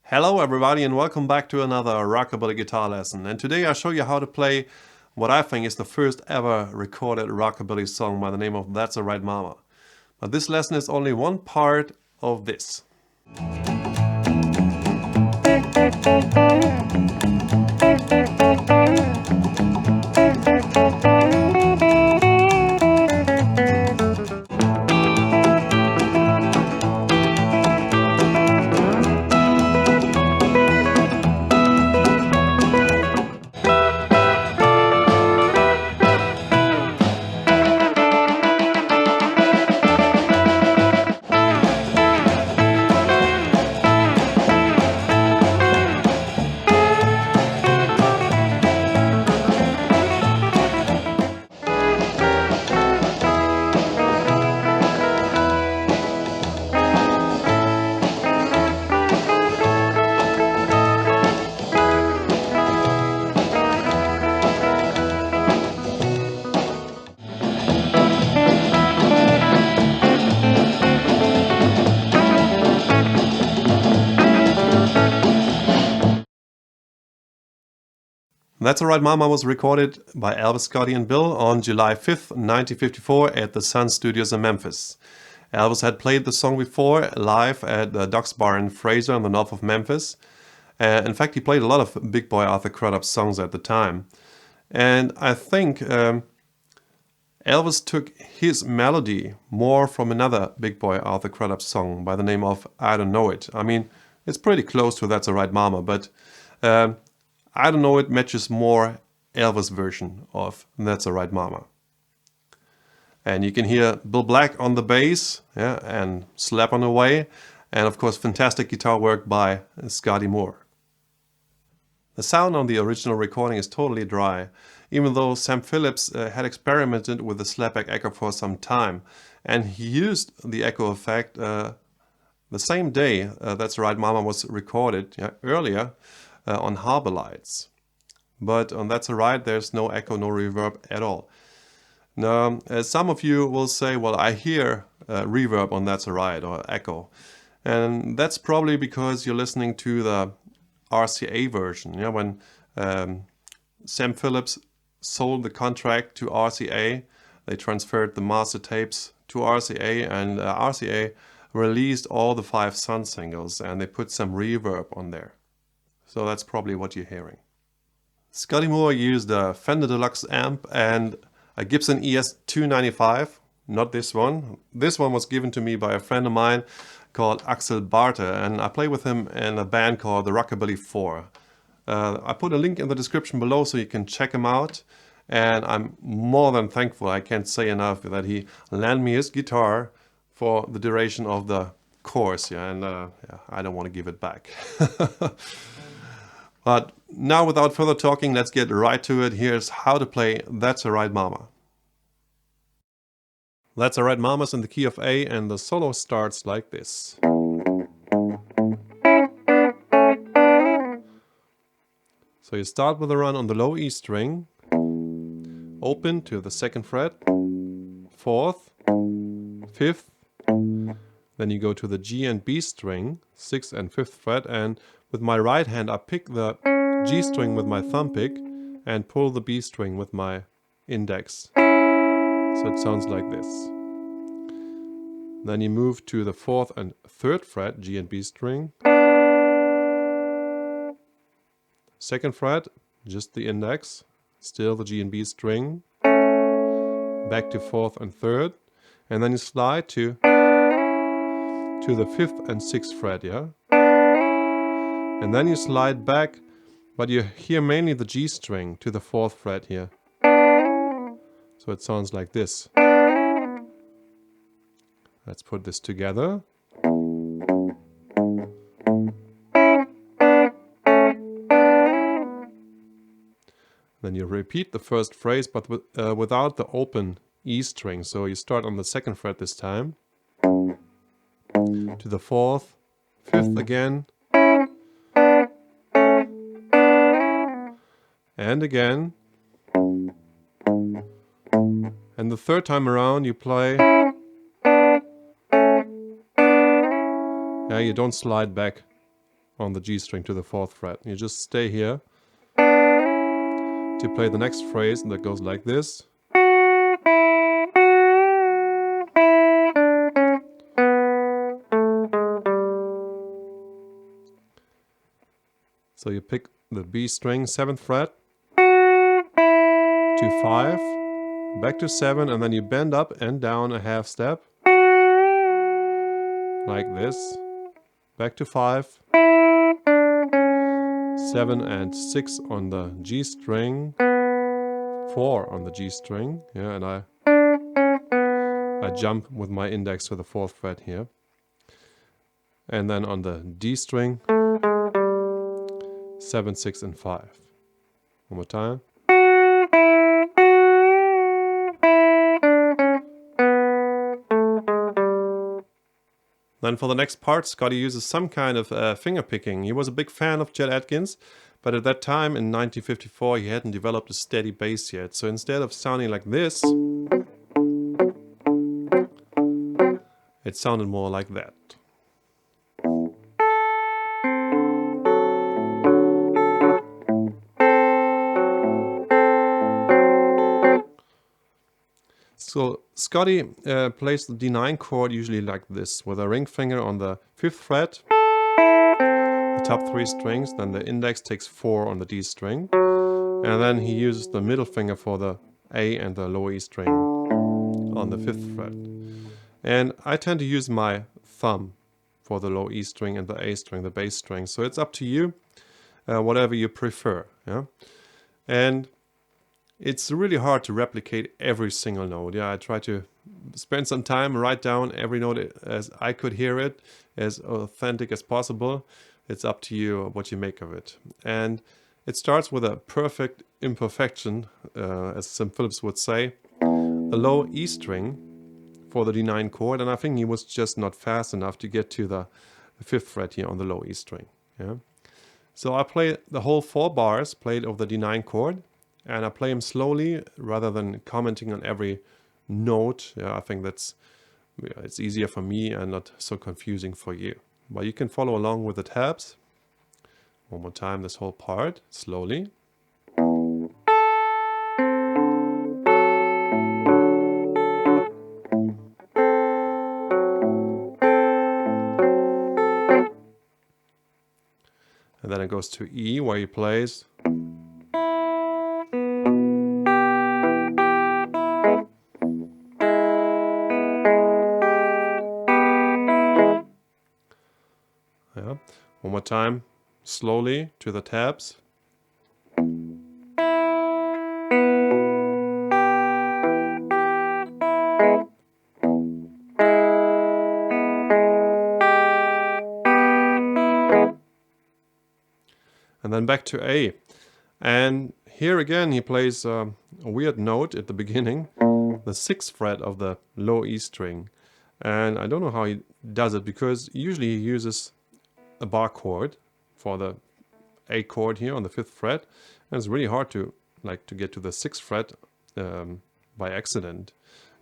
Hello everybody and welcome back to another rockabilly guitar lesson, and today I show you how to play what I think is the first ever recorded rockabilly song by the name of That's Alright Mama. But this lesson is only one part of this. That's Alright Mama was recorded by Elvis, Scotty and Bill on July 5th, 1954 at the Sun Studios in Memphis. Elvis had played the song before live at the Doc's Bar in Fraser in the north of Memphis. In fact, he played a lot of Big Boy Arthur Crudup songs at the time. And I think Elvis took his melody more from another Big Boy Arthur Crudup song by the name of I Don't Know It. I mean, it's pretty close to That's Alright Mama, but I Don't Know It matches more Elvis' version of That's Alright Mama. And you can hear Bill Black on the bass, yeah, and Slap on the Way, and of course fantastic guitar work by Scotty Moore. The sound on the original recording is totally dry, even though Sam Phillips had experimented with the slapback echo for some time, and he used the echo effect the same day That's Alright Mama was recorded, earlier, on Harbor Lights. But on That's Alright there's no echo, no reverb at all. Now, some of you will say, well, I hear reverb on That's Alright, or echo. And that's probably because you're listening to the RCA version. Yeah, when Sam Phillips sold the contract to RCA, they transferred the master tapes to RCA, and RCA released all the 5 Sun singles, and they put some reverb on there. So that's probably what you're hearing. Scotty Moore used a Fender Deluxe amp and a Gibson ES-295, not this one. This one was given to me by a friend of mine called Axel Barter, and I play with him in a band called the Rockabilly 4. I put a link in the description below so you can check him out, and I'm more than thankful, I can't say enough, that he lent me his guitar for the duration of the course, and I don't want to give it back. But now, without further talking, let's get right to it. Here's how to play That's Alright Mama. That's Alright Mama's in the key of A, and the solo starts like this. So you start with a run on the low E string, open to the 2nd fret, 4th, 5th, then you go to the G and B string, 6th and 5th fret, and with my right hand I pick the G string with my thumb pick and pull the B string with my index. So it sounds like this. Then you move to the 4th and 3rd fret, G and B string. 2nd fret, just the index, still the G and B string. Back to 4th and 3rd, and then you slide to the 5th and 6th fret, yeah? And then you slide back, but you hear mainly the G string to the 4th fret here. So it sounds like this. Let's put this together. Then you repeat the first phrase, but without the open E string. So you start on the 2nd fret this time, to the 4th, 5th again, and again. And the 3rd time around you play. Yeah, you don't slide back on the G string to the 4th fret. You just stay here to play the next phrase, and that goes like this. So you pick the B string, 7th fret, to 5, back to 7, and then you bend up and down a half step, like this, back to 5, 7 and 6 on the G string, 4 on the G string, yeah, and I jump with my index to the 4th fret here. And then on the D string, 7, 6, and 5. One more time. Then for the next part, Scotty uses some kind of finger picking. He was a big fan of Chet Atkins, but at that time in 1954 he hadn't developed a steady bass yet. So instead of sounding like this, it sounded more like that. So Scotty plays the D9 chord usually like this, with a ring finger on the 5th fret, the top 3 strings, then the index takes 4 on the D string, and then he uses the middle finger for the A and the low E string on the 5th fret. And I tend to use my thumb for the low E string and the A string, the bass string. So it's up to you, whatever you prefer. Yeah? And it's really hard to replicate every single note. Yeah, I try to spend some time, write down every note as I could hear it, as authentic as possible. It's up to you what you make of it. And it starts with a perfect imperfection, as Sim Phillips would say, a low E string for the D9 chord, and I think he was just not fast enough to get to the 5th fret here on the low E string. Yeah. So I play the whole 4 bars played over the D9 chord, and I play them slowly rather than commenting on every note. Yeah, I think it's easier for me and not so confusing for you. But you can follow along with the tabs. One more time, this whole part, slowly. And then it goes to E, where he plays. Yeah. One more time, slowly to the tabs. And then back to A. And here again he plays a weird note at the beginning, the 6th fret of the low E string. And I don't know how he does it, because usually he uses a bar chord for the A chord here on the 5th fret, and it's really hard to get to the 6th fret by accident.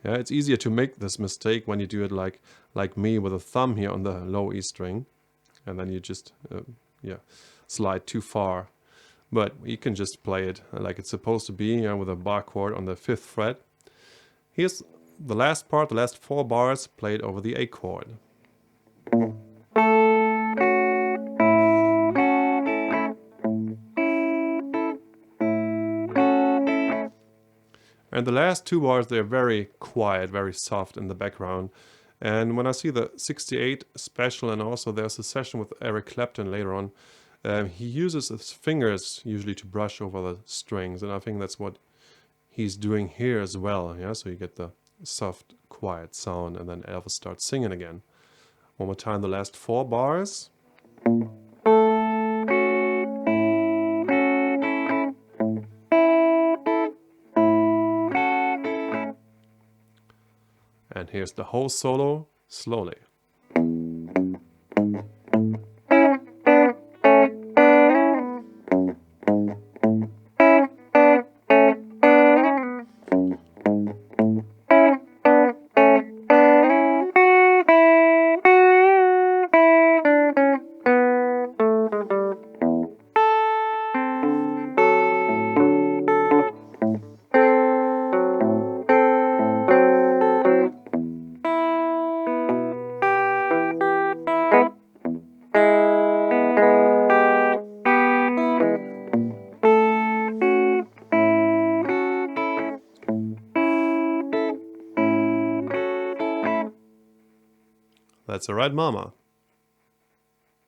Yeah, it's easier to make this mistake when you do it like me, with a thumb here on the low E string, and then you just slide too far. But you can just play it like it's supposed to be, with a bar chord on the 5th fret. Here's the last part, the last 4 bars played over the A chord. And the last 2 bars, they're very quiet, very soft in the background. And when I see the 68 special, and also there's a session with Eric Clapton later on, he uses his fingers usually to brush over the strings. And I think that's what he's doing here as well. Yeah, so you get the soft, quiet sound, and then Elvis starts singing again. One more time, the last 4 bars. here's the whole solo slowly. That's a right, mama.